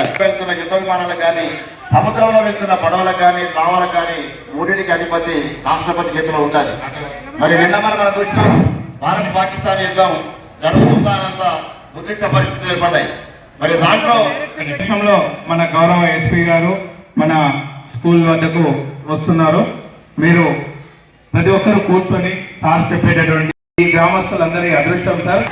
ఉండాలి. వెళ్తున్న యుద్ధ విమానాలకు కానీ సముద్రంలో వెళ్తున్న పడవలకు కానీ నావలకు కానీ మూడింటికి అధిపతి రాష్ట్రపతి చేతిలో ఉండాలి. మరి నిన్న మనం చూసినాం, భారత్ పాకిస్తాన్ యుద్ధం జరుగుతున్నంత ఉద్రిక్త పరిస్థితులు ఏర్పడ్డాయి. మరి దాంట్లో దేశంలో మన గౌరవ ఎస్పీ గారు మన స్కూల్ వద్దకు వస్తున్నారు. మీరు ప్రతి ఒక్కరు కూర్చొని సార్ చెప్పేటటువంటి ఈ గ్రామస్తులందరి అదృష్టం సార్.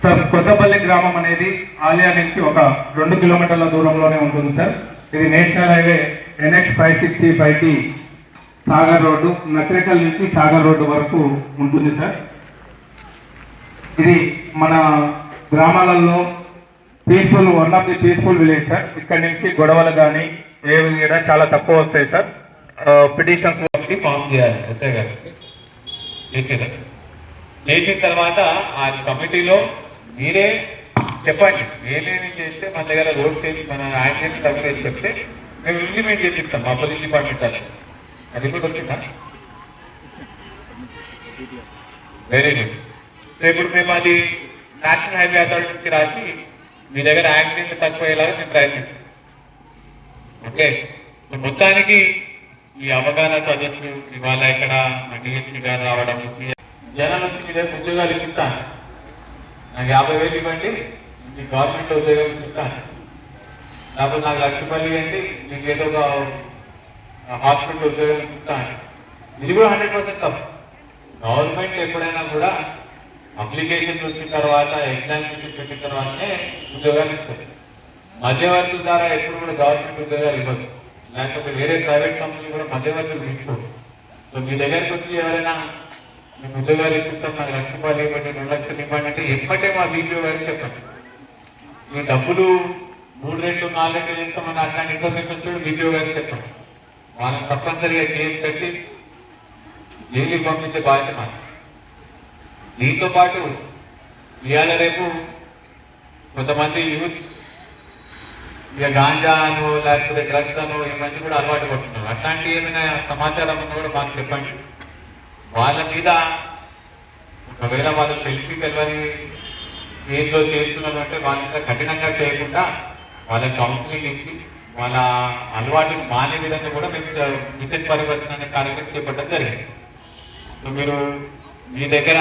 సార్ కొత్తపల్లి గ్రామం అనేది ఆలియా నుంచి ఒక 2 కిలోమీటర్ల దూరంలోనే ఉంటుంది సార్. ఇది నేషనల్ హైవే NH 565కి సాగర్ రోడ్డు, నకరేకల్ నుంచి సాగర్ రోడ్డు వరకు ఉంటుంది సార్. ఇది మన గ్రామాలలో one of the peaceful village sir. ఇక్కడ నుంచి గొడవలు కానీ ఏవి కూడా చాలా తక్కువ వస్తాయి సార్. పిటిషన్స్ ఫామ్ చేయాలి ఎస్ఐ గారు. చేసిన తర్వాత ఆ కమిటీలో మీరే చెప్పండి ఏమేమి చేస్తే మన దగ్గర రోడ్ సేఫ్ మన యాక్సిడెంట్ తక్కువ చెప్తే మేము ఇంప్లిమెంట్ చేపిస్తాం మా పోలీస్ డిపార్ట్మెంట్ అది. అది కూడా వచ్చిందా? Very good. సో ఇప్పుడు మేము అది నేషనల్ హైవే అథారిటీస్కి రాసి మీ దగ్గర యాక్సిడెంట్ తక్కువయ్యేలాగా మేము ప్రయత్నిస్తాం. ఓకే. సో మొత్తానికి ఈ అవగాహన సదస్సు ఇవాళ ఇక్కడ డిఎస్పీ గారు రావడం, జనాల నుంచి మీ దగ్గర ఉద్యోగాలు ఇప్పిస్తాను. నాకు 50,000 ఇవ్వండి, మీ గవర్నమెంట్ ఉద్యోగం ఇప్పిస్తాను. లేకపోతే నాకు 1,00,000 రూపాయలు ఇవ్వండి, మీకు ఏదో ఒక హాస్పిటల్ ఉద్యోగం ఇప్పిస్తాను. ఇది కూడా 100% తప్పు. గవర్నమెంట్ ఎప్పుడైనా కూడా అప్లికేషన్ వచ్చిన తర్వాత ఎగ్జామినేషన్ పెట్టిన తర్వాతనే ఉద్యోగాలు ఇస్తుంది. మధ్యవర్తుల ద్వారా ఎప్పుడు కూడా గవర్నమెంట్ ఉద్యోగాలు ఇవ్వదు. లేకపోతే వేరే ప్రైవేట్ కంపెనీ కూడా మధ్యవర్తులు తీసుకోరు. సో మీ దగ్గరికి వచ్చి ఎవరైనా మేము ఉద్యోగాలు ఇప్పిస్తాం, నాకు 1,00,000 రూపాయలు ఇవ్వండి, 2 లక్షలు ఇవ్వండి అంటే ఎప్పటే మా వీడియో గారికి చెప్పండి. ఈ డబ్బులు 3 రెట్లు 4 రెట్లు చేస్తామని అట్లాంటి ఇన్ఫర్మేషన్ కూడా వీడియో గారికి చెప్పండి. వాళ్ళని తప్పనిసరిగా కేసు కట్టి జైలుకి పంపించే బాధ్యత మాది. దీంతో పాటు ఇవాళ రేపు కొంతమంది యూత్ ఇక గాంజా అను లేకపోతే డ్రగ్స్ అను ఇవన్నీ కూడా అలవాటు పడుతున్నారు. అట్లాంటి ఏమైనా సమాచారం ఉన్నా కూడా మాకు చెప్పండి. వాళ్ళ మీద ఒకవేళ వాళ్ళకి తెలియని ఏందో చేస్తున్నారు అంటే వాళ్ళ మీద కఠినంగా చేయకుండా వాళ్ళకి కౌన్సిలింగ్ ఇచ్చి వాళ్ళ అలవాటును మానే విధంగా కూడా మేము మిషన్ పరివర్తన అనే కార్యక్రమం చేపట్టడం జరిగింది. సో మీరు మీ దగ్గర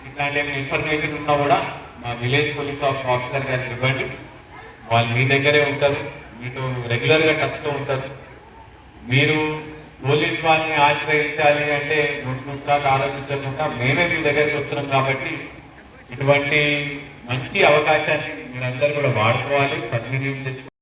ఇట్లాంటి ఇన్ఫర్మేషన్ ఉన్నా కూడా మా విలేజ్ పోలీస్ ఆఫీసర్ గారికి ఇవ్వండి. వాళ్ళు మీ దగ్గరే ఉంటారు, మీతో రెగ్యులర్గా టచ్లో ఉంటారు. మీరు పోలీస్ వాళ్ళని ఆశ్రయించాలి అంటే 2 సార్లు ఆలోచించకుండా మేమే మీ దగ్గరికి వస్తున్నాం. కాబట్టి ఇటువంటి మంచి అవకాశాన్ని మీరందరూ కూడా వాడుకోవాలి, సద్వినియోగం చేసుకోవాలి.